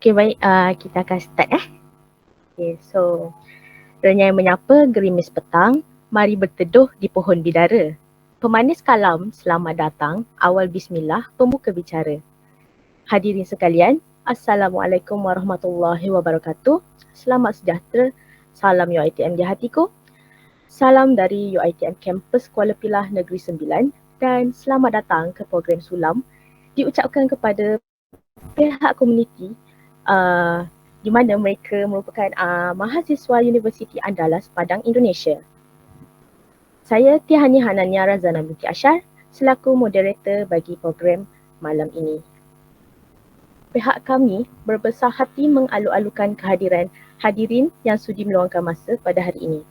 Okay, baik. Kita akan start Okay, so renyai menyapa gerimis petang, mari berteduh di pohon bidara. Pemanis kalam, selamat datang, awal bismillah, pembuka bicara. Hadirin sekalian, Assalamualaikum warahmatullahi wabarakatuh. Selamat sejahtera, salam UiTM di hatiku. Salam dari UiTM Kampus Kuala Pilah Negeri Sembilan dan selamat datang ke program Sulam diucapkan kepada pihak komuniti di mana mereka merupakan mahasiswa Universiti Andalas Padang, Indonesia. Saya Tihani Hanania Razana binti Ashar selaku moderator bagi program malam ini. Pihak kami berbesar hati mengalu-alukan kehadiran hadirin yang sudi meluangkan masa pada hari ini.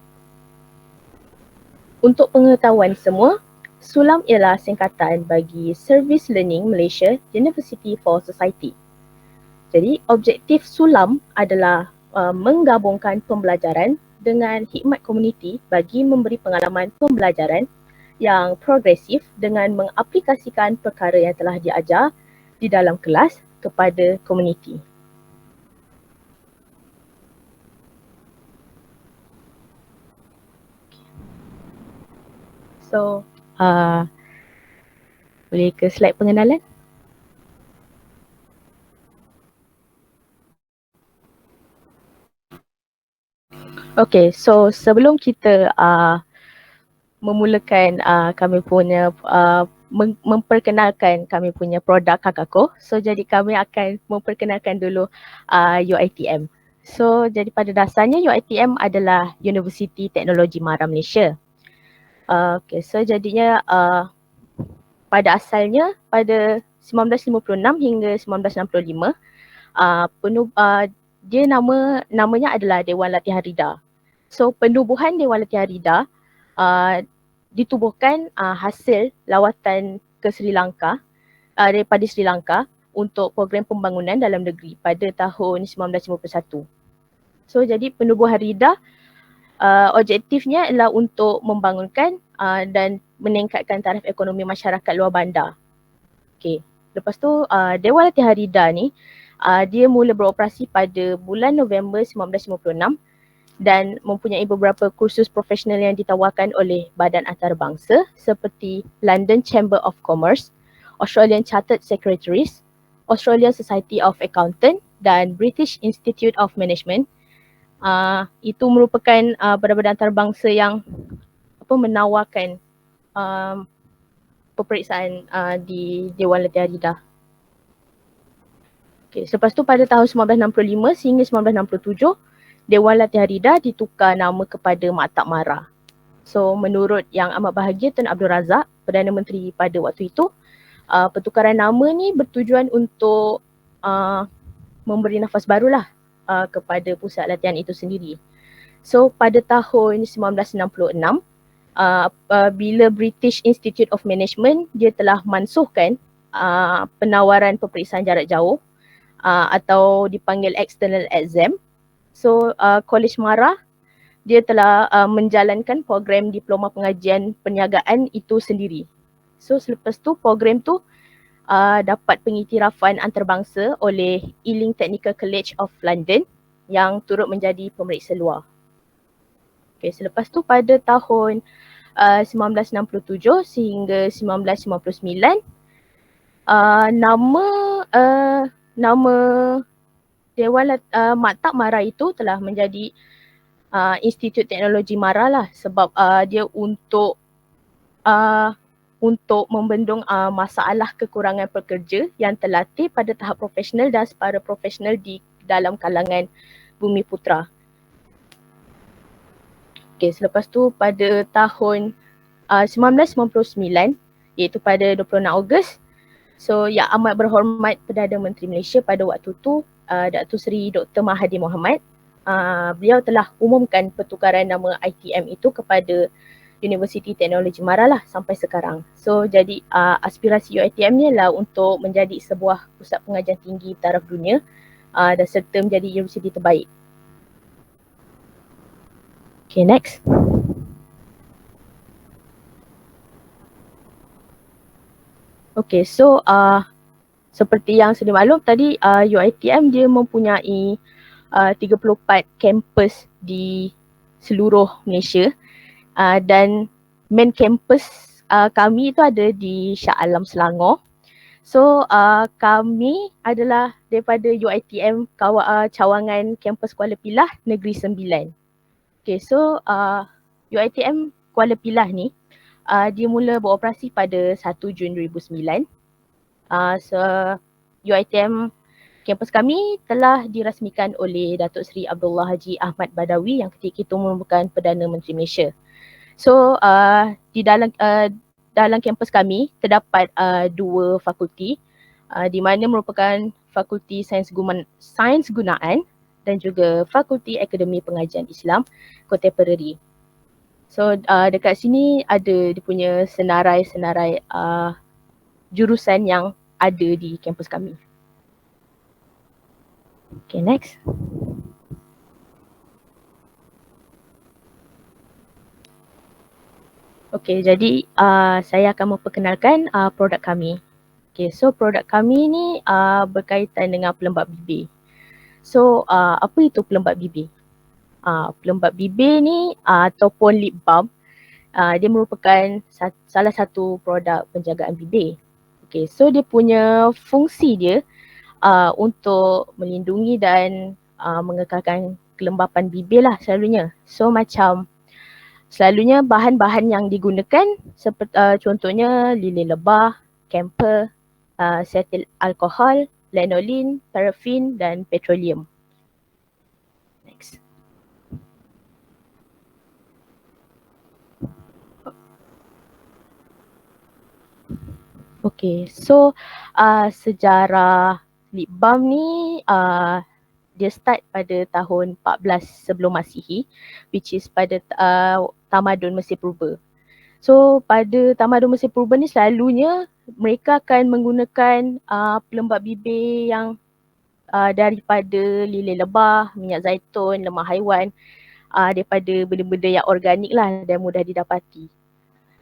Untuk pengetahuan semua, SULAM ialah singkatan bagi Service Learning Malaysia University for Society. Jadi objektif SULAM adalah menggabungkan pembelajaran dengan khidmat komuniti bagi memberi pengalaman pembelajaran yang progresif dengan mengaplikasikan perkara yang telah diajar di dalam kelas kepada komuniti. So, boleh ke slide pengenalan? Okay, so sebelum kita memulakan kami punya memperkenalkan kami punya produk Kakako, so jadi kami akan memperkenalkan dulu UiTM. So jadi pada dasarnya UiTM adalah Universiti Teknologi Mara Malaysia. Okay, so jadinya pada asalnya pada 1956 hingga 1965 dia namanya adalah Dewan Latihan Rida. So penubuhan Dewan Latihan Rida ditubuhkan hasil lawatan ke Sri Lanka daripada Sri Lanka untuk program pembangunan dalam negeri pada tahun 1951. So jadi penubuhan Rida objektifnya adalah untuk membangunkan dan meningkatkan taraf ekonomi masyarakat luar bandar. Okay. Lepas tu Dewan Latihan Rida ni dia mula beroperasi pada bulan November 1956 dan mempunyai beberapa kursus profesional yang ditawarkan oleh badan antarabangsa seperti London Chamber of Commerce, Australian Chartered Secretaries, Australian Society of Accountants dan British Institute of Management. Itu merupakan badan antarabangsa yang menawarkan peperiksaan di Dewan Latihan Rida. Okay, selepas tu pada tahun 1965 sehingga 1967, Dewan Latihan Rida ditukar nama kepada Maktab Mara. So menurut Yang Amat Bahagia Tun Abdul Razak, Perdana Menteri pada waktu itu, pertukaran nama ni bertujuan untuk memberi nafas barulah kepada pusat latihan itu sendiri. So pada tahun 1966, bila British Institute of Management dia telah mansuhkan penawaran peperiksaan jarak jauh atau dipanggil external exam. So College Mara dia telah menjalankan program diploma pengajian perniagaan itu sendiri. So selepas tu program tu dapat pengiktirafan antarabangsa oleh Ealing Technical College of London yang turut menjadi pemeriksa luar. Okay, selepas tu pada tahun 1967 sehingga 1959 nama Dewan Maktab Mara itu telah menjadi Institut Teknologi Mara lah sebab dia untuk membendung masalah kekurangan pekerja yang terlatih pada tahap profesional dan separa profesional di dalam kalangan Bumi Putra. Okay, selepas tu pada tahun 1999 iaitu pada 26 Ogos, so Yang Amat Berhormat Perdana Menteri Malaysia pada waktu tu Datuk Seri Dr. Mahathir Mohamad, beliau telah umumkan pertukaran nama ITM itu kepada Universiti Teknologi Mara lah sampai sekarang. So jadi aspirasi UiTM ni adalah untuk menjadi sebuah pusat pengajian tinggi taraf dunia dan serta menjadi universiti terbaik. Okay, next. Okay, so seperti yang sedia maklum tadi, UiTM dia mempunyai 34 kampus di seluruh Malaysia, dan main kampus kami itu ada di Shah Alam, Selangor. So kami adalah daripada UiTM cawangan kampus Kuala Pilah Negeri Sembilan. Okay, so UiTM Kuala Pilah ni dia mula beroperasi pada 1 Jun 2009. So UiTM kampus kami telah dirasmikan oleh Datuk Seri Abdullah Haji Ahmad Badawi yang ketika itu merupakan Perdana Menteri Malaysia. So di dalam kampus kami terdapat 2 fakulti di mana merupakan Fakulti Sains Gunaan dan juga Fakulti Akademi Pengajian Islam Contemporary. So dekat sini ada dia punya senarai-senarai jurusan yang ada di kampus kami. Okay, next. Okay, jadi saya akan memperkenalkan produk kami. Okay, so produk kami ni berkaitan dengan pelembab bibir. So apa itu pelembab bibir? Pelembab bibir ni ataupun lip balm, dia merupakan salah satu produk penjagaan bibir. Okay, so dia punya fungsi dia untuk melindungi dan mengekalkan kelembapan bibir lah selalunya. So macam selalunya bahan-bahan yang digunakan seperti contohnya lilin lebah, camphor, cetyl alkohol, lanolin, paraffin dan petroleum. Next. Okay, so sejarah lip balm ni dia start pada tahun 14 sebelum Masihi, which is pada tamadun Mesir Purba. So pada tamadun Mesir Purba ni selalunya mereka akan menggunakan pelembab bibir yang daripada lilin lebah, minyak zaitun, lemak haiwan, daripada benda-benda yang organik lah dan mudah didapati.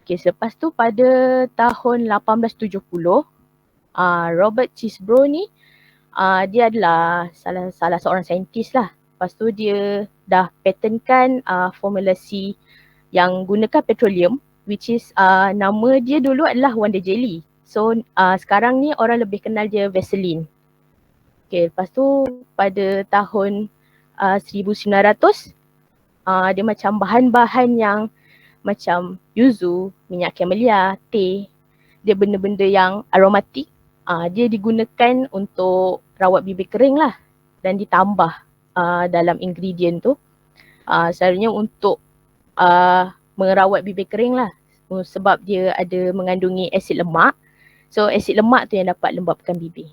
Okay, selepas tu pada tahun 1870, Robert Chisbro ni dia adalah salah seorang saintis lah. Lepas tu dia dah patentkan formulasi yang gunakan petroleum, which is nama dia dulu adalah Wonder Jelly. So sekarang ni orang lebih kenal dia Vaseline. Okay, lepas tu pada tahun 1900 dia macam bahan-bahan yang macam yuzu, minyak camellia, teh, dia benda-benda yang aromatik, dia digunakan untuk rawat bibir kering lah dan ditambah dalam ingredient tu selalunya untuk merawat bibir kering lah sebab dia ada mengandungi asid lemak. So asid lemak tu yang dapat lembabkan bibir.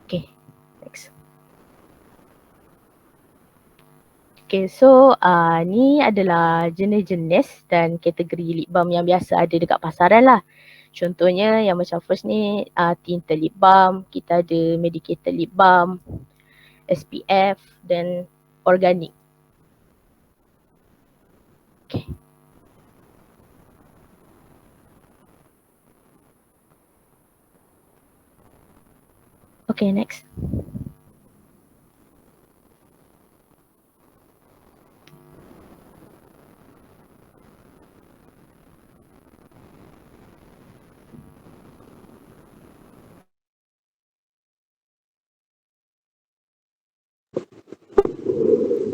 Okay, next. Okay, so ni adalah jenis-jenis dan kategori lip balm yang biasa ada dekat pasaran lah. Contohnya yang macam first ni tinted lip balm, kita ada medicated lip balm, SPF dan organic. Okay. Okay, next.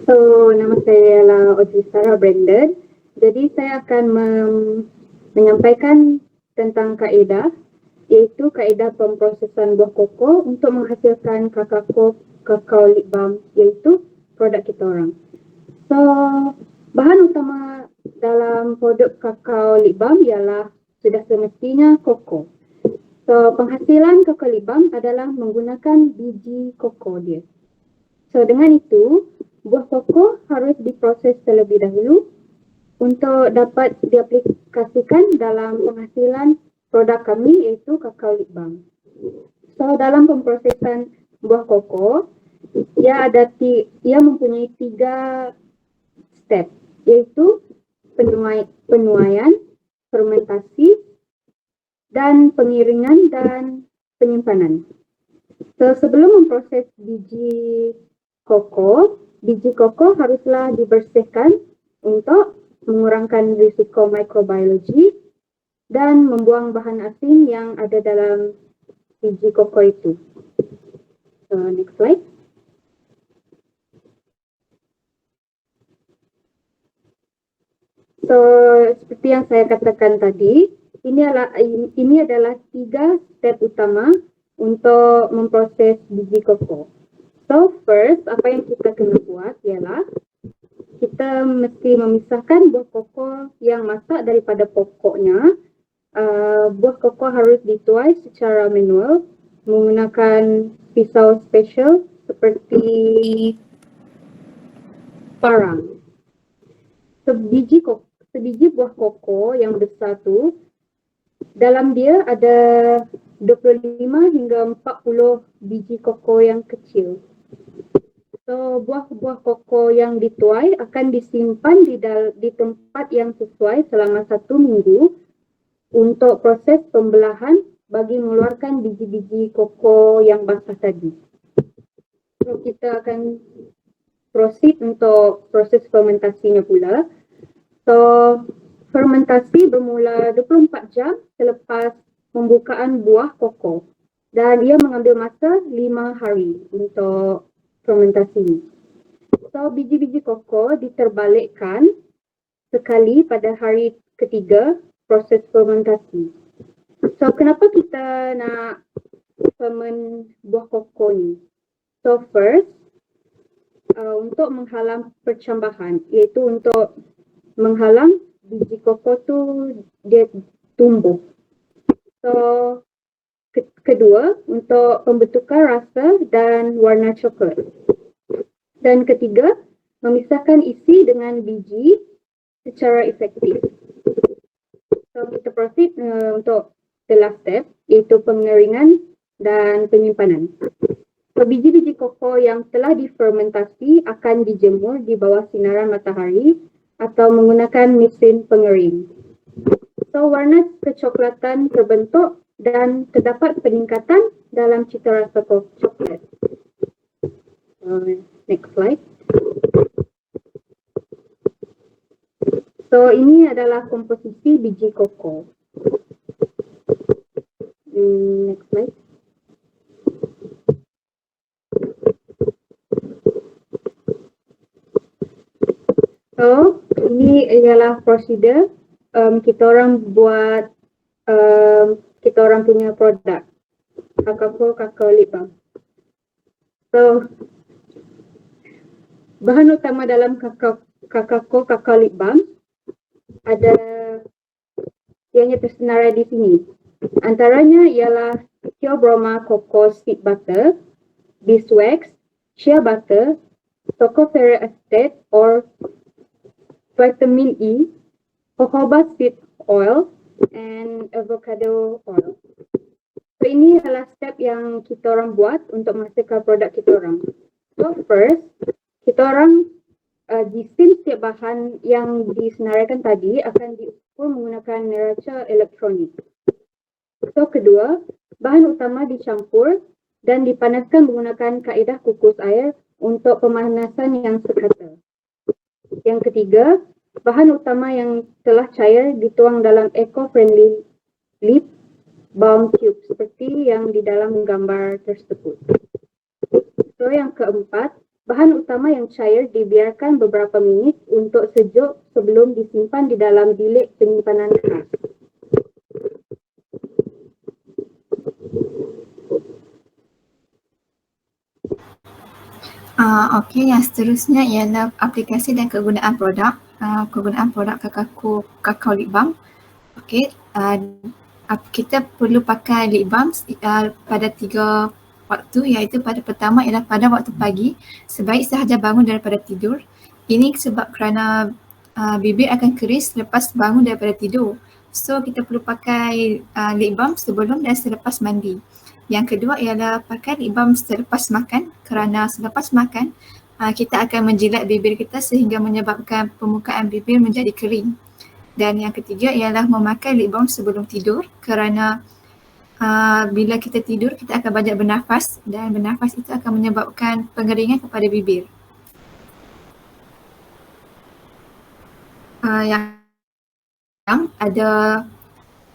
So, nama saya adalah Audrey Sarah Brandon. Jadi, saya akan menyampaikan tentang kaedah, iaitu kaedah pemprosesan buah koko untuk menghasilkan kakao lip balm, iaitu produk kita orang. So, bahan utama dalam produk kakao lip balm ialah sudah semestinya koko. So, penghasilan kakao lip balm adalah menggunakan biji koko dia. So, dengan itu, buah koko harus diproses terlebih dahulu untuk dapat diaplikasikan dalam penghasilan produk kami, iaitu kakao lip balm. So, dalam pemprosesan buah koko, ia mempunyai 3 step, iaitu penuaian, fermentasi dan pengiringan dan penyimpanan. So, sebelum memproses biji koko haruslah dibersihkan untuk mengurangkan risiko mikrobiologi dan membuang bahan asin yang ada dalam biji koko itu. So, next slide. So, seperti yang saya katakan tadi, ini adalah 3 step utama untuk memproses biji koko. So, first, apa yang kita kena buat ialah kita mesti memisahkan buah koko yang masak daripada pokoknya. Buah koko harus dituai secara manual menggunakan pisau special seperti parang. Sebiji buah koko yang besar tu, dalam dia ada 25 hingga 40 biji koko yang kecil. So, buah-buah koko yang dituai akan disimpan di tempat yang sesuai selama 1 minggu untuk proses pembelahan bagi mengeluarkan biji-biji koko yang basah tadi. So, kita akan proceed untuk proses fermentasinya pula. So, fermentasi bermula 24 jam selepas pembukaan buah koko dan ia mengambil masa 5 hari untuk fermentasi. So, biji-biji koko diterbalikkan sekali pada hari ketiga proses fermentasi. So, kenapa kita nak ferment buah koko ni? So, first, untuk menghalang percambahan, iaitu untuk menghalang biji koko tu dia tumbuh. So, kedua, untuk pembentukan rasa dan warna coklat. Dan ketiga, memisahkan isi dengan biji secara efektif. So, kita proceed untuk the last step, iaitu pengeringan dan penyimpanan. So, biji-biji koko yang telah difermentasi akan dijemur di bawah sinaran matahari atau menggunakan mesin pengering. So, warna kecoklatan terbentuk dan terdapat peningkatan dalam cita rasa coklat. Next slide. So, ini adalah komposisi biji koko. Next slide. So, ini ialah prosedur kita orang buat kita orang punya produk kakao lip balm. So, bahan utama dalam kakao lip balm ada yang tersenarai di sini. Antaranya ialah Theobroma cocoa seed butter, beeswax, shea butter, tocopherol acetate or vitamin E, jojoba seed oil, and avocado oil. So, ini adalah step yang kita orang buat untuk menghasilkan produk kita orang. So, first, kita orang jisim setiap bahan yang disenaraikan tadi akan diukur menggunakan neraca elektronik. So, kedua, bahan utama dicampur dan dipanaskan menggunakan kaedah kukus air untuk pemanasan yang sekata. Yang ketiga, bahan utama yang telah cair dituang dalam eco-friendly lip balm tube seperti yang di dalam gambar tersebut. So, yang keempat, bahan utama yang cair dibiarkan beberapa minit untuk sejuk sebelum disimpan di dalam bilik penyimpanan khas. Okey, yang seterusnya ialah aplikasi dan kegunaan produk. Kegunaan produk kakao lip balm. Okey, kita perlu pakai lip balm pada 3 waktu, iaitu pada pertama ialah pada waktu pagi, sebaik sahaja bangun daripada tidur. Ini sebab kerana bibir akan keris selepas bangun daripada tidur. So, kita perlu pakai lip balm sebelum dan selepas mandi. Yang kedua ialah pakai lip balm selepas makan, kerana selepas makan kita akan menjilat bibir kita sehingga menyebabkan permukaan bibir menjadi kering. Dan yang ketiga ialah memakai lip balm sebelum tidur, kerana bila kita tidur kita akan banyak bernafas dan bernafas itu akan menyebabkan pengeringan kepada bibir. Yang ada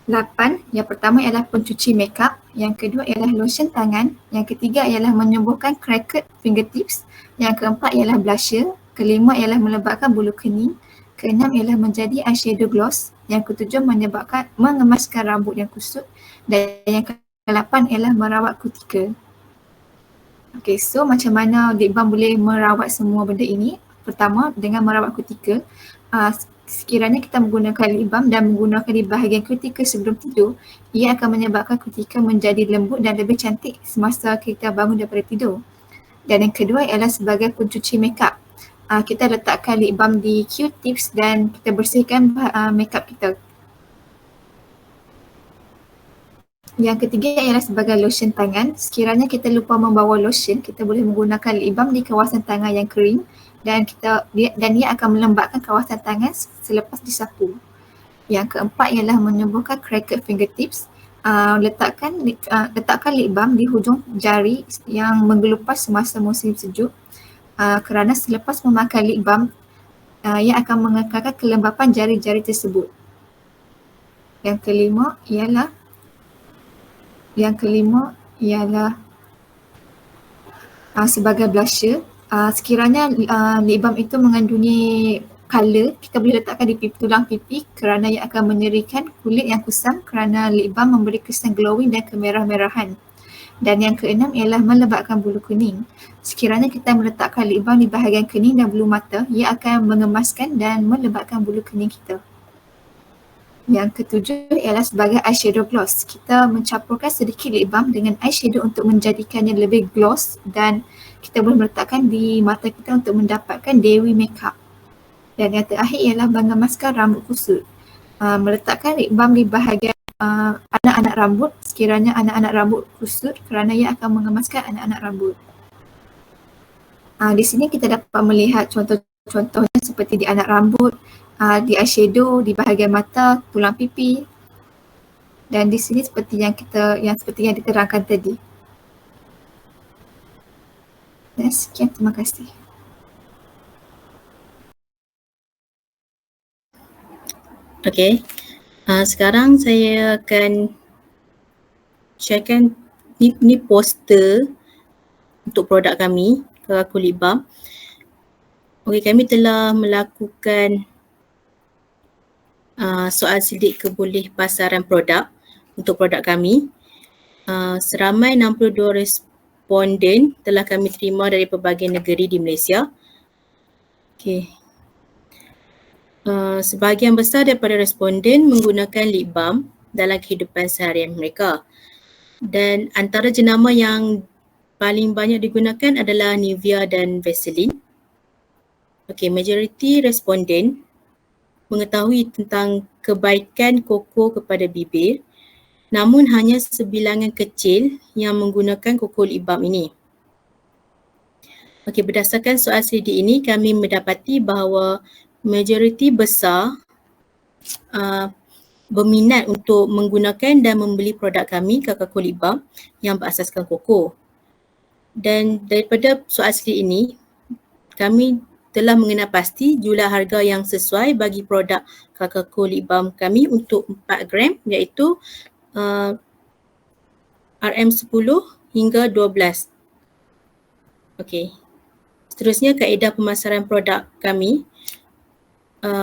8. Yang pertama ialah pencuci makeup, yang kedua ialah lotion tangan, yang ketiga ialah menyembuhkan cracked fingertips, yang keempat ialah blusher, kelima ialah melebatkan bulu kening, keenam ialah menjadi eyeshadow gloss, yang ketujuh mengemaskan rambut yang kusut, dan yang ke-8 ialah merawat kutika. Okay, so macam mana lip balm boleh merawat semua benda ini? Pertama, dengan merawat kutika, sekiranya kita menggunakan lip balm dan menggunakan di bahagian kutika sebelum tidur, ia akan menyebabkan kutika menjadi lembut dan lebih cantik semasa kita bangun daripada tidur. Dan yang kedua ialah sebagai pencuci makeup. Kita letakkan lip balm di Q-tips dan kita bersihkan makeup kita. Yang ketiga ialah sebagai lotion tangan. Sekiranya kita lupa membawa lotion, kita boleh menggunakan lip balm di kawasan tangan yang kering dan ia akan melembabkan kawasan tangan selepas disapu. Yang keempat ialah menyembuhkan cracked fingertips. Letakkan lip balm di hujung jari yang menggelupas semasa musim sejuk, kerana selepas memakai lip balm ia akan mengekalkan kelembapan jari-jari tersebut. Yang kelima ialah sebagai blusher. Sekiranya lip balm itu mengandungi color, kita boleh letakkan di tulang pipi kerana ia akan menyerikan kulit yang kusam kerana lip balm memberi kesan glowing dan kemerah-merahan. Dan yang keenam ialah melebatkan bulu kening. Sekiranya kita meletakkan lip balm di bahagian kening dan bulu mata, ia akan mengemaskan dan melebatkan bulu kening kita. Yang ketujuh ialah sebagai eyeshadow gloss. Kita mencampurkan sedikit lip balm dengan eyeshadow untuk menjadikannya lebih gloss dan kita boleh meletakkan di mata kita untuk mendapatkan dewy makeup. Dan yang terakhir ialah mengemaskan rambut kusut. Meletakkan lip balm di bahagian anak-anak rambut sekiranya anak-anak rambut kusut kerana ia akan mengemaskan anak-anak rambut. Di sini kita dapat melihat contoh-contohnya seperti di anak rambut, di eyeshadow, di bahagian mata, tulang pipi, dan di sini seperti yang diterangkan tadi. Dan sekian, terima kasih. Okay, sekarang saya akan sharekan ni poster untuk produk kami, Kakaku Lip Balm. Okay, kami telah melakukan soal sidik keboleh pasaran produk untuk produk kami. Seramai 62 responden telah kami terima dari pelbagai negeri di Malaysia. Okay. Sebahagian besar daripada responden menggunakan lip balm dalam kehidupan seharian mereka. Dan antara jenama yang paling banyak digunakan adalah Nivea dan Vaseline. Okay, majoriti responden mengetahui tentang kebaikan koko kepada bibir, namun hanya sebilangan kecil yang menggunakan koko lip balm ini. Okay, berdasarkan soal selidik ini, kami mendapati bahawa majoriti besar berminat untuk menggunakan dan membeli produk kami, Kakaku Lip Balm, yang berasaskan koko. Dan daripada soal selidik ini, kami telah mengenal pasti jumlah harga yang sesuai bagi produk Kakaku Lip Balm kami untuk 4 gram, iaitu RM10 hingga 12. Okey. Seterusnya kaedah pemasaran produk kami.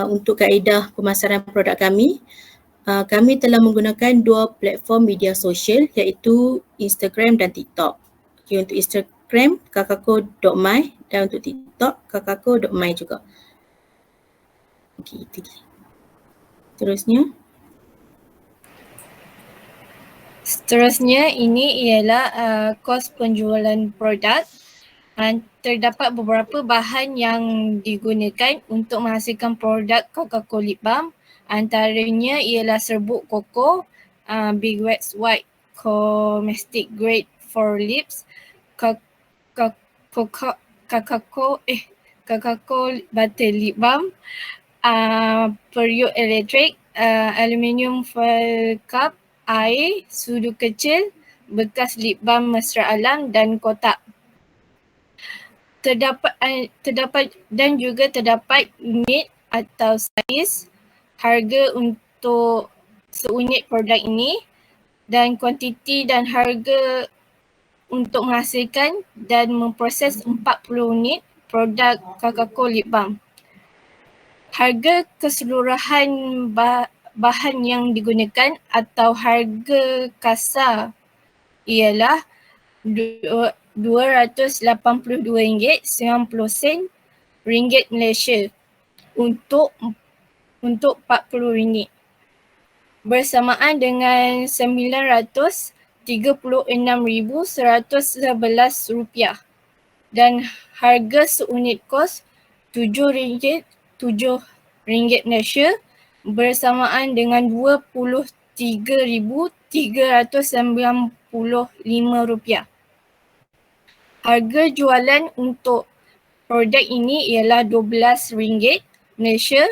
Untuk kaedah pemasaran produk kami telah menggunakan 2 platform media sosial, iaitu Instagram dan TikTok. Okay, untuk Instagram kakaku.my dan untuk TikTok kakaku.my juga. Okey, itu dia. Seterusnya ini ialah kos penjualan produk. Terdapat beberapa bahan yang digunakan untuk menghasilkan produk Kakaku Lip Balm. Antaranya ialah serbuk koko, Big Wax White Comestic Grade for Lips, Kakaku Butter Lip Balm, Period Electric, Aluminium Foil Cup, air, sudu kecil, bekas lip balm mesra alam dan kotak. Terdapat unit atau saiz, harga untuk seunit produk ini dan kuantiti dan harga untuk menghasilkan dan memproses 40 unit produk Kakako Lip Balm. Harga keseluruhan bahan yang digunakan atau harga kasar ialah RM282.90 Malaysia untuk 40 unit bersamaan dengan RM936,111 dan harga seunit kos RM7 Malaysia bersamaan dengan RM23,395. Harga jualan untuk produk ini ialah RM12 Malaysia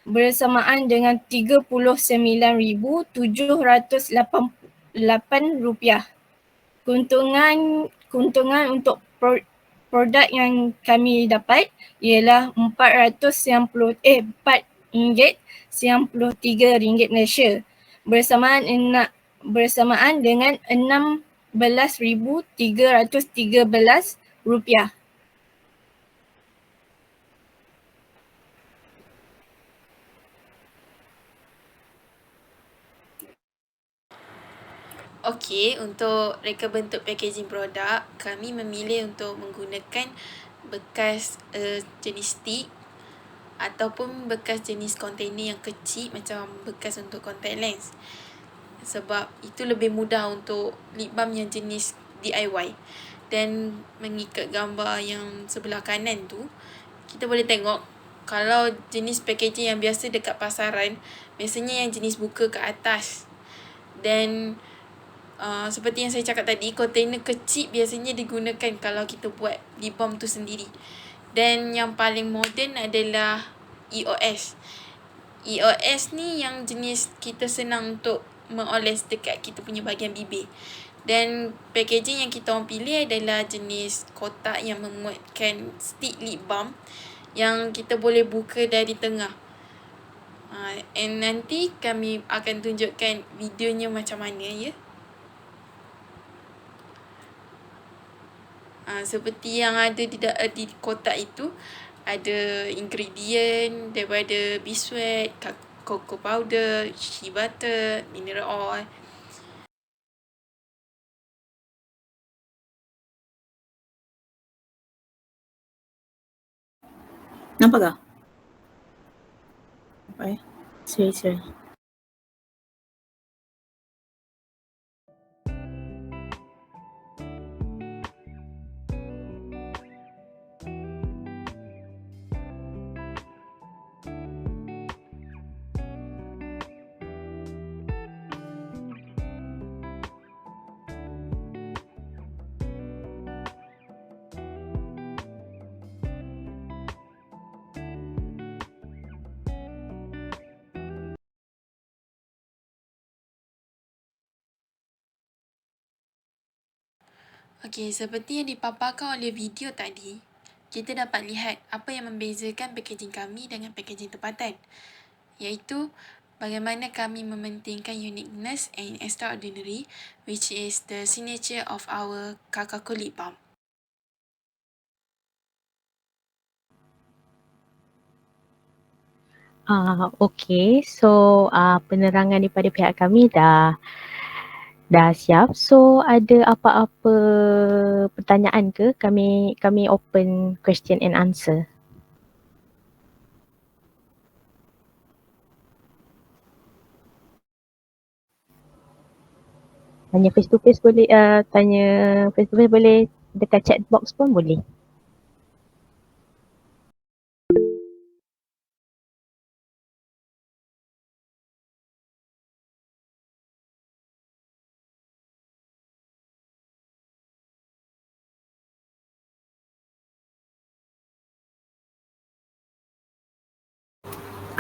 bersamaan dengan RM39,788. Keuntungan untuk produk yang kami dapat ialah RM4.93 Malaysia bersamaan dengan RM16,313. Okey, untuk reka bentuk packaging produk, kami memilih untuk menggunakan bekas jenis stick ataupun bekas jenis kontainer yang kecil macam bekas untuk contact lens. Sebab itu lebih mudah untuk lip balm yang jenis DIY. Dan mengikut gambar yang sebelah kanan tu, kita boleh tengok kalau jenis packaging yang biasa dekat pasaran, biasanya yang jenis buka ke atas. Dan seperti yang saya cakap tadi, kontainer kecil biasanya digunakan kalau kita buat lip balm tu sendiri. Dan yang paling moden adalah EOS. EOS ni yang jenis kita senang untuk mengoles dekat kita punya bahagian bibir. Dan packaging yang kita orang pilih adalah jenis kotak yang memuatkan stick lip balm yang kita boleh buka dari tengah. And nanti kami akan tunjukkan videonya macam mana ya. Seperti yang ada di kotak itu, ada ingredient daripada beeswax, cocoa powder, shea butter, mineral oil. Nampak tak? Nampak ya? Sorry. Okey, seperti yang dipaparkan oleh video tadi, kita dapat lihat apa yang membezakan packaging kami dengan packaging tempatan, iaitu bagaimana kami mementingkan uniqueness and extraordinary, which is the signature of our Kakako Lip Balm. Okay, so penerangan daripada pihak kami dah siap. So ada apa-apa pertanyaan ke? Kami open question and answer. Tanya face to face boleh, boleh, dekat chat box pun boleh.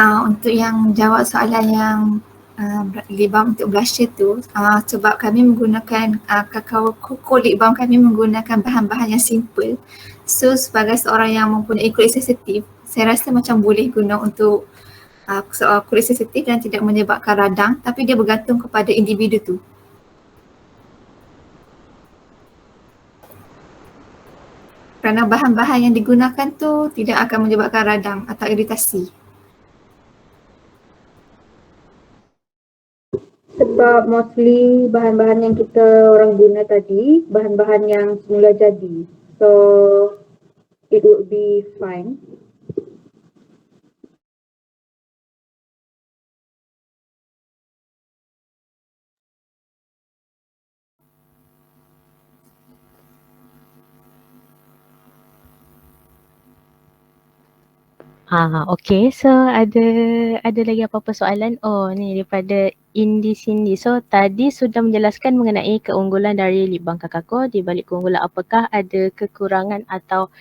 Untuk yang jawab soalan yang lip balm untuk blusher tu, sebab kami menggunakan kakao koko lip balm, kami menggunakan bahan-bahan yang simple. So sebagai seorang yang mempunyai kulit sensitif, saya rasa macam boleh guna untuk kulit sensitif dan tidak menyebabkan radang, tapi dia bergantung kepada individu tu. Kerana bahan-bahan yang digunakan tu tidak akan menyebabkan radang atau iritasi. Sebab mostly bahan-bahan yang kita orang guna tadi, bahan-bahan yang semula jadi. So, it would be fine. Okay. So ada lagi apa-apa soalan? Oh, ni daripada Indi Cindy. So tadi sudah menjelaskan mengenai keunggulan dari lip balm Kakako. Di balik keunggulan apakah ada kekurangan atau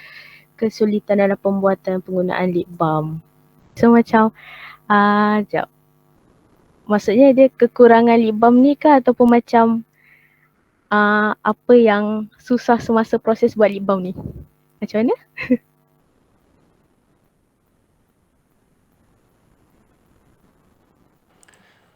kesulitan dalam pembuatan penggunaan lip balm? So macam sekejap. Maksudnya dia kekurangan lip balm ni kah ataupun macam apa yang susah semasa proses buat lip balm ni? Macam mana?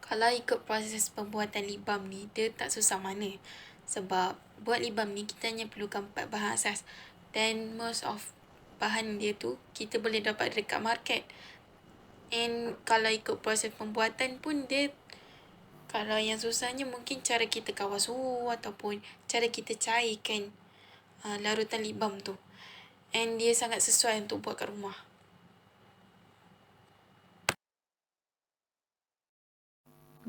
Kalau ikut proses pembuatan lip balm ni, dia tak susah mana. Sebab buat lip balm ni kita hanya perlukan 4 bahan asas. Dan most of bahan dia tu kita boleh dapat dekat market. And kalau ikut proses pembuatan pun dia, kalau yang susahnya mungkin cara kita kawal suhu ataupun cara kita cairkan larutan lip balm tu. And dia sangat sesuai untuk buat kat rumah.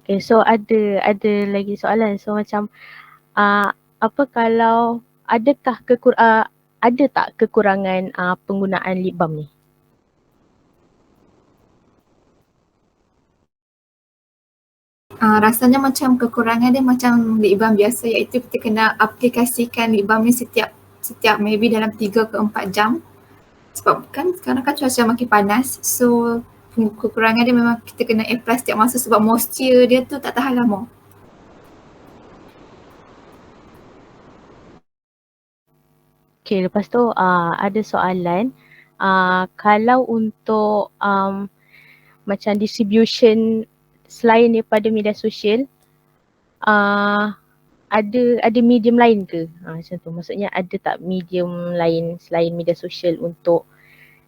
Okay, so ada lagi soalan. So macam apa kalau adakah ada tak kekurangan penggunaan lip balm ni? Rasanya macam kekurangan dia macam lip balm biasa, iaitu kita kena aplikasikan lip balm ni setiap maybe dalam 3 ke 4 jam. Sebab kan sekarang kan cuaca makin panas, so kekurangan dia memang kita kena apply setiap masa sebab moisture dia tu tak tahan lama. Okay, lepas tu ada soalan. Kalau untuk macam distribution selain daripada media sosial, ada medium lain ke? Macam tu. Maksudnya ada tak medium lain selain media sosial untuk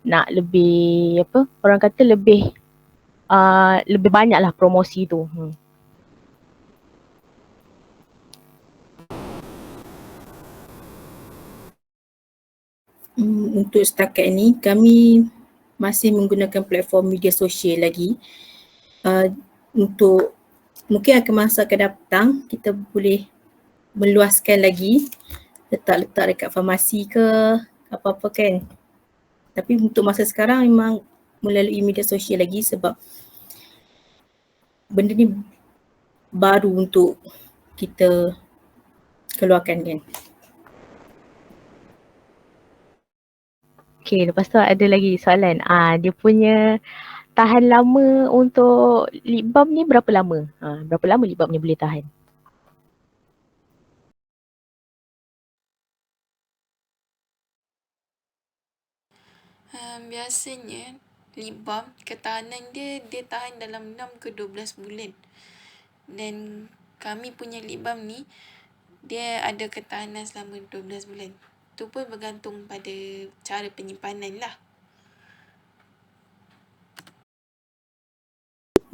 nak lebih orang kata lebih banyaklah promosi tu. Untuk setakat ni kami masih menggunakan platform media sosial lagi. Untuk mungkin akan masa akan datang kita boleh meluaskan lagi, letak dekat farmasi ke apa-apa kan. Tapi untuk masa sekarang memang melalui media sosial lagi sebab benda ni baru untuk kita keluarkan kan. Okay, lepas tu ada lagi soalan. Dia punya tahan lama untuk lip balm ni berapa lama? Berapa lama lip balm ni boleh tahan? Biasanya lip balm ketahanan dia tahan dalam 6 ke 12 bulan. Dan kami punya lip balm ni dia ada ketahanan selama 12 bulan. Tu pun bergantung pada cara penyimpanan lah.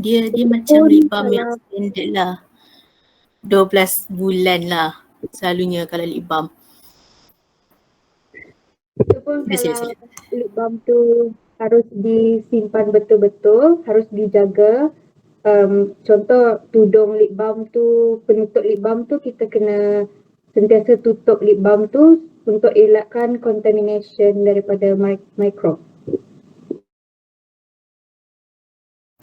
Dia macam lip balm yang standard lah. 12 bulan lah selalunya kalau lip balm. Itu pun kalau lip balm tu harus disimpan betul-betul, harus dijaga. Contoh tudung lip balm tu, penutup lip balm tu kita kena sentiasa tutup lip balm tu untuk elakkan contamination daripada mikrob.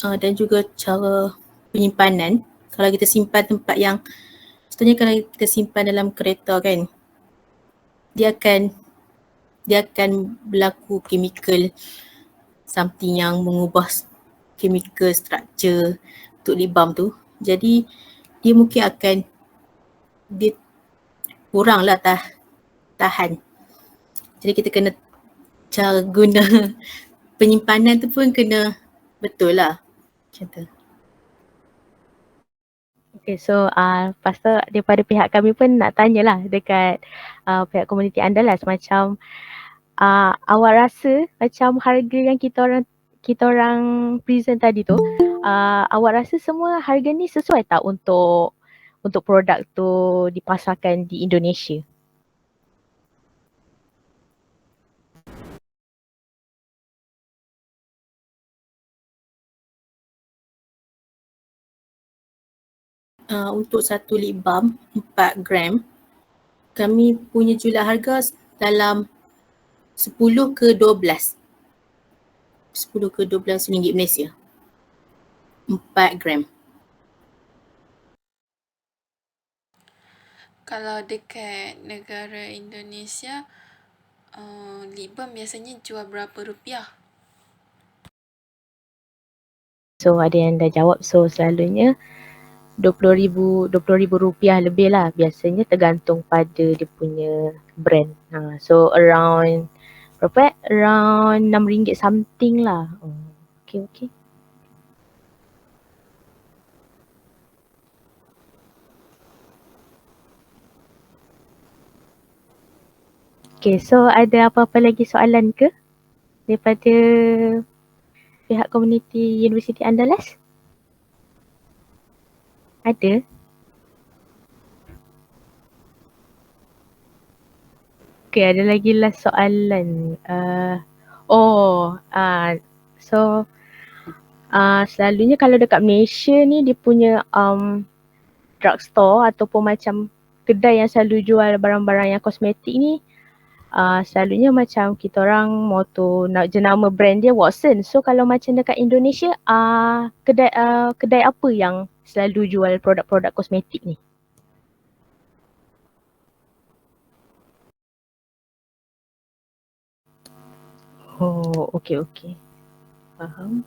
Dan juga cara penyimpanan. Kalau kita simpan tempat yang, contohnya kalau kita simpan dalam kereta kan, dia akan berlaku chemical something yang mengubah chemical structure untuk lip balm tu. Jadi dia mungkin akan dia kuranglah tahan. Jadi kita kena cara guna penyimpanan tu pun kena betul lah. Macam tu. Okay, so lepas tu daripada pihak kami pun nak tanyalah dekat pihak komuniti Andalas macam awak rasa macam harga yang kita orang present tadi tu, awak rasa semua harga ni sesuai tak untuk produk tu dipasarkan di Indonesia? Untuk satu lip balm 4 gram, kami punya jual harga dalam 10 ke 12. 10 ke 12 ringgit Malaysia. 4 gram. Kalau dekat negara Indonesia, lip balm biasanya jual berapa rupiah? So ada yang dah jawab, so selalunya RM20,000 rupiah lebih lah. Biasanya tergantung pada dia punya brand. So around berapa? Around RM6 something lah. Okay. Okay, so ada apa-apa lagi soalan ke daripada pihak komuniti Universiti Andalas? Ada? Okay, ada lagi last soalan. So selalunya kalau dekat Malaysia ni dia punya drugstore ataupun macam kedai yang selalu jual barang-barang yang kosmetik ni, selalunya macam kita orang moto nak jenama brand dia Watson. So kalau macam dekat Indonesia, kedai apa yang selalu jual produk-produk kosmetik ni? Oh, okay. Faham.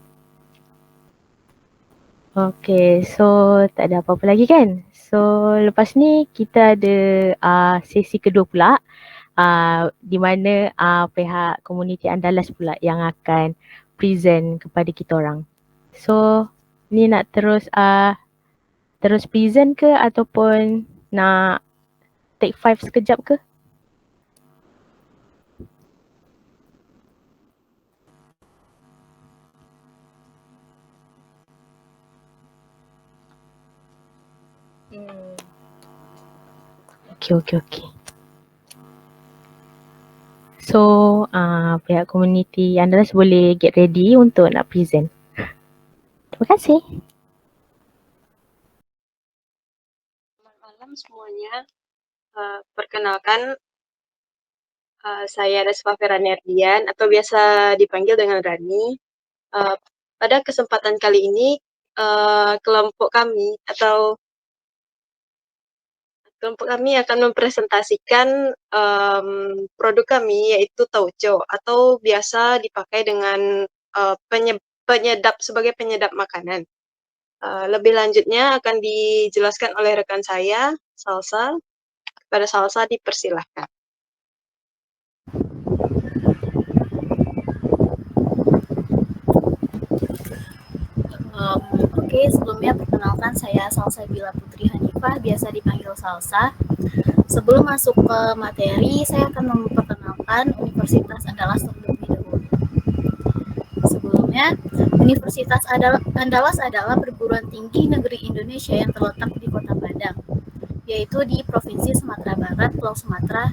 Okay, so tak ada apa-apa lagi kan? So lepas ni kita ada sesi kedua pula, di mana pihak komuniti Andalas pula yang akan present kepada kita orang. So ni nak terus present ke ataupun nak take 5 sekejap ke? Okay. So pihak komuniti Andalas boleh get ready untuk nak present. Terima kasih. Selamat malam semuanya. Perkenalkan, saya Resfa Ferranerdian atau biasa dipanggil dengan Rani. Pada kesempatan kali ini, kelompok kami akan mempresentasikan produk kami, yaitu tauco atau biasa dipakai dengan penyedap sebagai penyedap makanan. Lebih lanjutnya akan dijelaskan oleh rekan saya, Salsa. Kepada Salsa dipersilahkan. Oke, sebelumnya perkenalkan saya Salsa Bila Putri Hanifah, biasa dipanggil Salsa. Sebelum masuk ke materi, saya akan memperkenalkan Universitas Andalas terlebih dahulu. Sebelumnya, Universitas Andalas adalah perguruan tinggi negeri Indonesia yang terletak di Kota Padang, yaitu di Provinsi Sumatera Barat, Pulau Sumatera.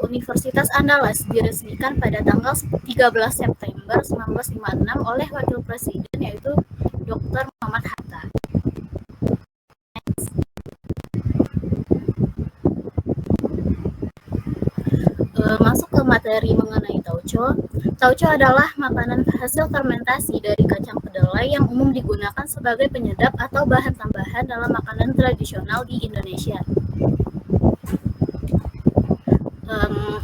Universitas Andalas diresmikan pada tanggal 13 September 1956 oleh Wakil Presiden, yaitu Dr. Muhammad Hatta. Masuk ke materi mengenai tauco. Tauco adalah makanan hasil fermentasi dari kacang kedelai yang umum digunakan sebagai penyedap atau bahan tambahan dalam makanan tradisional di Indonesia.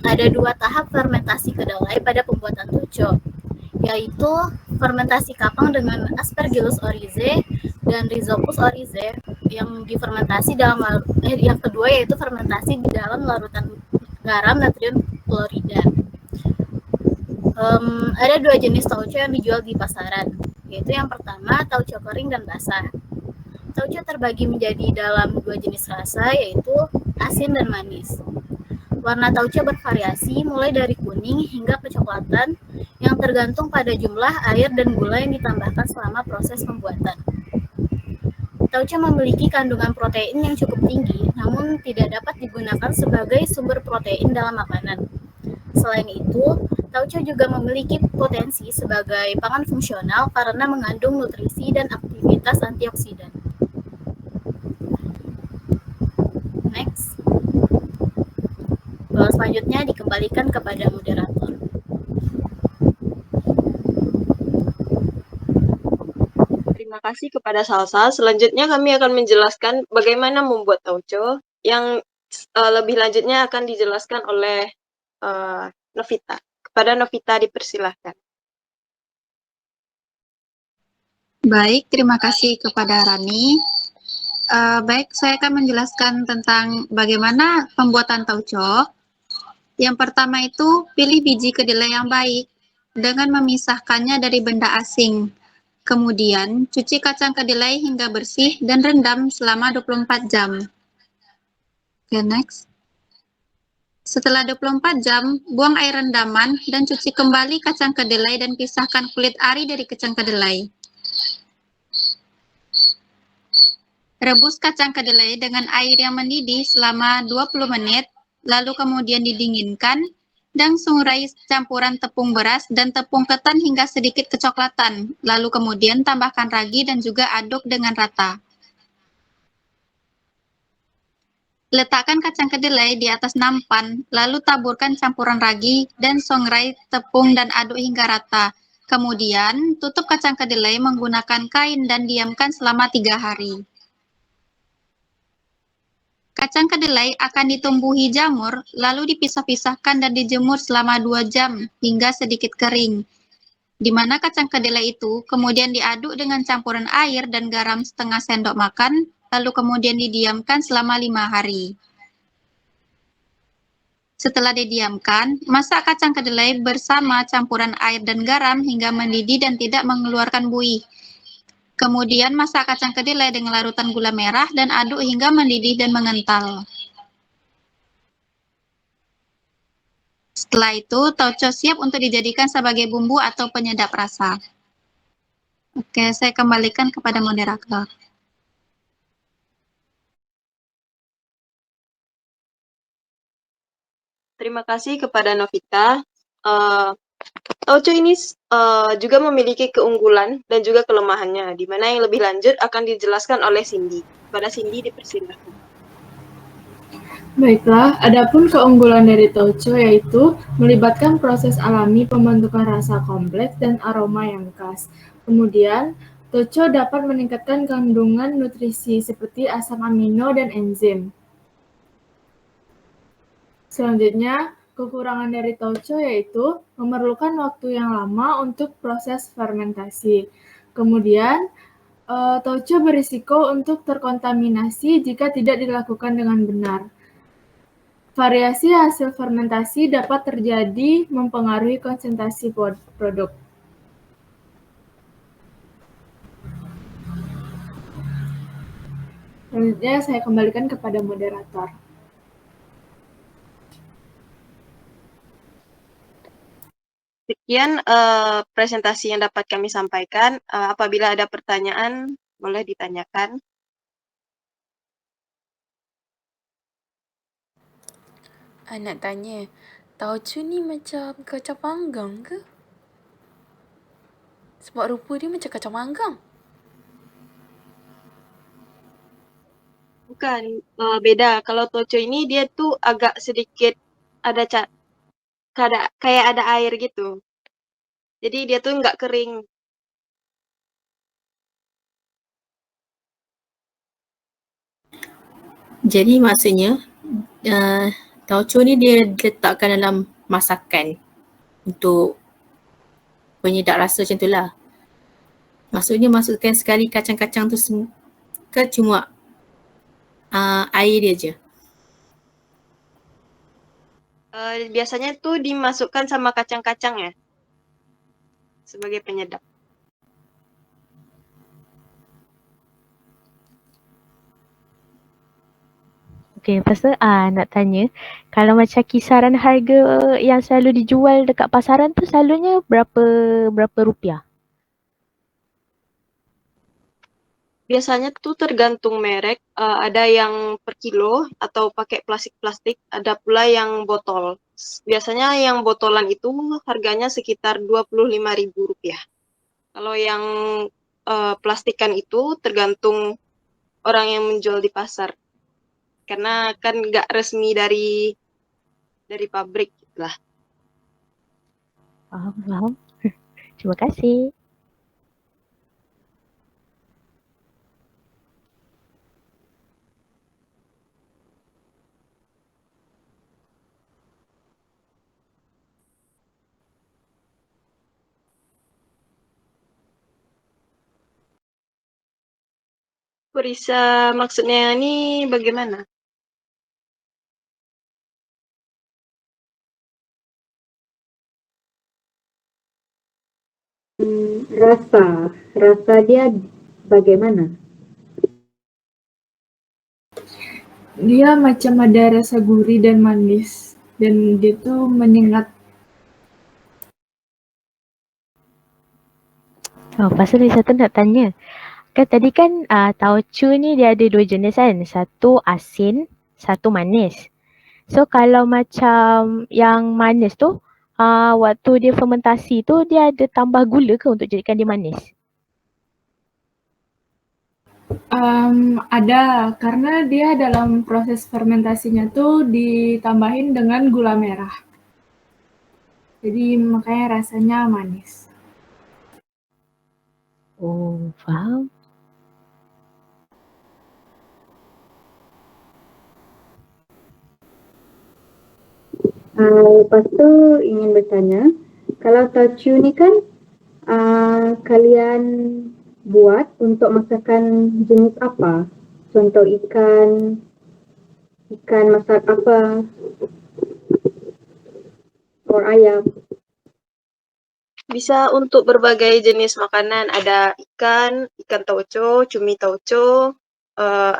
Ada 2 tahap fermentasi kedelai pada pembuatan tauco, yaitu fermentasi kapang dengan Aspergillus oryzae dan Rhizopus oryzae yang difermentasi dalam yang kedua yaitu fermentasi di dalam larutan garam natrium klorida. Ada dua jenis tauco yang dijual di pasaran, yaitu yang pertama tauco kering dan basah. Tauco terbagi menjadi dalam dua jenis rasa, yaitu asin dan manis. Warna tauco bervariasi mulai dari kuning hingga kecoklatan yang tergantung pada jumlah air dan gula yang ditambahkan selama proses pembuatan. Tauco memiliki kandungan protein yang cukup tinggi, namun tidak dapat digunakan sebagai sumber protein dalam makanan. Selain itu, tauco juga memiliki potensi sebagai pangan fungsional karena mengandung nutrisi dan aktivitas antioksidan. Next. Selanjutnya dikembalikan kepada moderator. Terima kasih kepada Salsa. Selanjutnya kami akan menjelaskan bagaimana membuat tauco yang lebih lanjutnya akan dijelaskan oleh Novita. Kepada Novita dipersilahkan. Baik, terima kasih kepada Rani. Baik, saya akan menjelaskan tentang bagaimana pembuatan tauco. Yang pertama itu, pilih biji kedelai yang baik dengan memisahkannya dari benda asing. Kemudian, cuci kacang kedelai hingga bersih dan rendam selama 24 jam. Oke, next. Setelah 24 jam, buang air rendaman dan cuci kembali kacang kedelai dan pisahkan kulit ari dari kacang kedelai. Rebus kacang kedelai dengan air yang mendidih selama 20 menit, lalu kemudian didinginkan dan sungrai campuran tepung beras dan tepung ketan hingga sedikit kecoklatan, lalu kemudian tambahkan ragi dan juga aduk dengan rata. Letakkan kacang kedelai di atas nampan, lalu taburkan campuran ragi dan sungrai tepung dan aduk hingga rata. Kemudian, tutup kacang kedelai menggunakan kain dan diamkan selama 3 hari. Kacang kedelai akan ditumbuhi jamur, lalu dipisah-pisahkan dan dijemur selama 2 jam hingga sedikit kering. Di mana kacang kedelai itu kemudian diaduk dengan campuran air dan garam setengah sendok makan, lalu kemudian didiamkan selama 5 hari. Setelah didiamkan, masak kacang kedelai bersama campuran air dan garam hingga mendidih dan tidak mengeluarkan buih. Kemudian masak kacang kedelai dengan larutan gula merah dan aduk hingga mendidih dan mengental. Setelah itu, tauco siap untuk dijadikan sebagai bumbu atau penyedap rasa. Oke, saya kembalikan kepada moderator. Terima kasih kepada Novita. Tauco ini juga memiliki keunggulan dan juga kelemahannya, di mana yang lebih lanjut akan dijelaskan oleh Cindy. Pada Cindy dipersilakan. Baiklah, adapun keunggulan dari tauco yaitu melibatkan proses alami pembentukan rasa kompleks dan aroma yang khas. Kemudian, tauco dapat meningkatkan kandungan nutrisi seperti asam amino dan enzim. Selanjutnya, kekurangan dari tauco yaitu memerlukan waktu yang lama untuk proses fermentasi. Kemudian, tauco berisiko untuk terkontaminasi jika tidak dilakukan dengan benar. Variasi hasil fermentasi dapat terjadi mempengaruhi konsentrasi produk. Selanjutnya, saya kembalikan kepada moderator. Sekian presentasi yang dapat kami sampaikan. Apabila ada pertanyaan, boleh ditanyakan. Nak tanya, tauco ni macam kacang panggang ke? Sebab rupa dia macam kacang panggang. Bukan, beda. Kalau tauco ini dia tuh agak sedikit ada kayak ada air gitu. Jadi dia tuh nggak kering. Jadi maksudnya tauco ni dia letakkan dalam masakan untuk penyedap rasa macam itulah. Maksudnya masukkan sekali kacang-kacang tu ke cuma air dia je? Biasanya tuh dimasukkan sama kacang-kacang ya, sebagai penyedap. Okay, lepas tu nak tanya, kalau macam kisaran harga yang selalu dijual dekat pasaran tu selalunya berapa rupiah? Biasanya tuh tergantung merek, ada yang per kilo atau pakai plastik-plastik, ada pula yang botol. Biasanya yang botolan itu harganya sekitar Rp25.000. Kalau yang plastikan itu tergantung orang yang menjual di pasar. Karena kan nggak resmi dari pabrik lah. Faham. Terima kasih. Perisa maksudnya ini bagaimana? Rasa dia bagaimana? Dia macam ada rasa gurih dan manis dan dia tuh menyengat. Pasal Lisa tu nak tanya. Kan tadi kan tauco ni dia ada 2 jenis kan. Satu asin, satu manis. So kalau macam yang manis tu, waktu dia fermentasi tu dia ada tambah gula ke untuk jadikan dia manis? Ada, karena dia dalam proses fermentasinya tuh ditambahin dengan gula merah. Jadi makanya rasanya manis. Oh, faham. Lepas tu ingin bertanya, kalau tauco ni kan kalian buat untuk masakan jenis apa? Contoh ikan masak apa? Or ayam? Bisa untuk berbagai jenis makanan, ada ikan tauco, cumi tauco,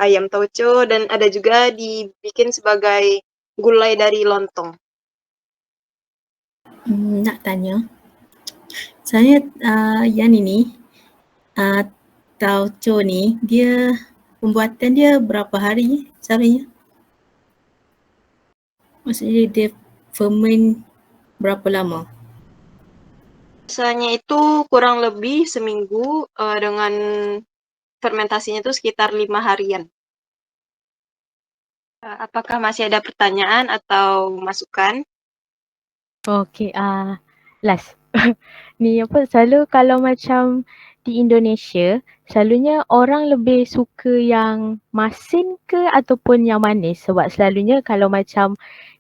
ayam tauco, dan ada juga dibikin sebagai gulai dari lontong. Nak tanya, saya yang ini tauco ni dia pembuatan dia berapa hari selalunya? Maksudnya dia ferment berapa lama? Biasanya itu kurang lebih seminggu, dengan fermentasinya itu sekitar 5 harian. Apakah masih ada pertanyaan atau masukan? Okay, last. Ni apa, selalu kalau macam di Indonesia, selalunya orang lebih suka yang masin ke ataupun yang manis? Sebab selalunya kalau macam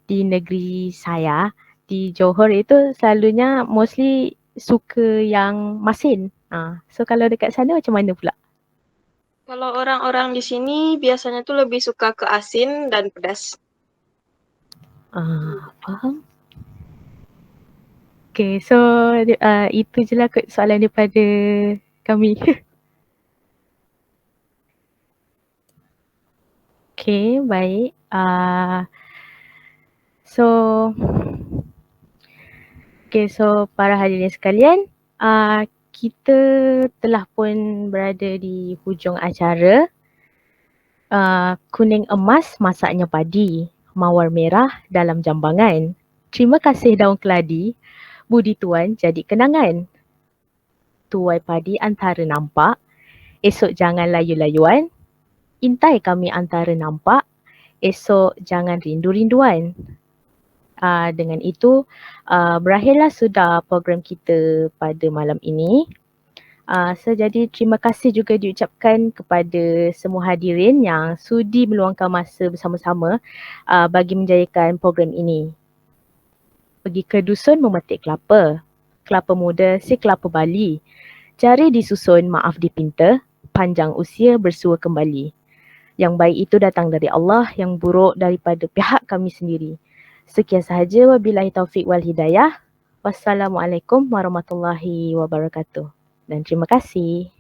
di negeri saya, di Johor itu selalunya mostly suka yang masin. So kalau dekat sana macam mana pula? Kalau orang-orang di sini biasanya tuh lebih suka ke asin dan pedas. Faham. Okay, so itu je lah soalan daripada kami. Okay, baik. So para hadirin sekalian, kita telah pun berada di hujung acara. Kuning emas masaknya padi, mawar merah dalam jambangan. Terima kasih daun keladi, budi tuan jadi kenangan. Tuai padi antara nampak, esok jangan layu-layuan. Intai kami antara nampak, esok jangan rindu-rinduan. Dengan itu, berakhirlah sudah program kita pada malam ini. Jadi terima kasih juga diucapkan kepada semua hadirin yang sudi meluangkan masa bersama-sama bagi menjayakan program ini. Pergi ke dusun memetik kelapa. Kelapa muda si kelapa Bali. Jari disusun, maaf dipinta, panjang usia bersua kembali. Yang baik itu datang dari Allah, yang buruk daripada pihak kami sendiri. Sekian sahaja, wabillahi taufiq wal hidayah. Wassalamualaikum warahmatullahi wabarakatuh. Dan terima kasih.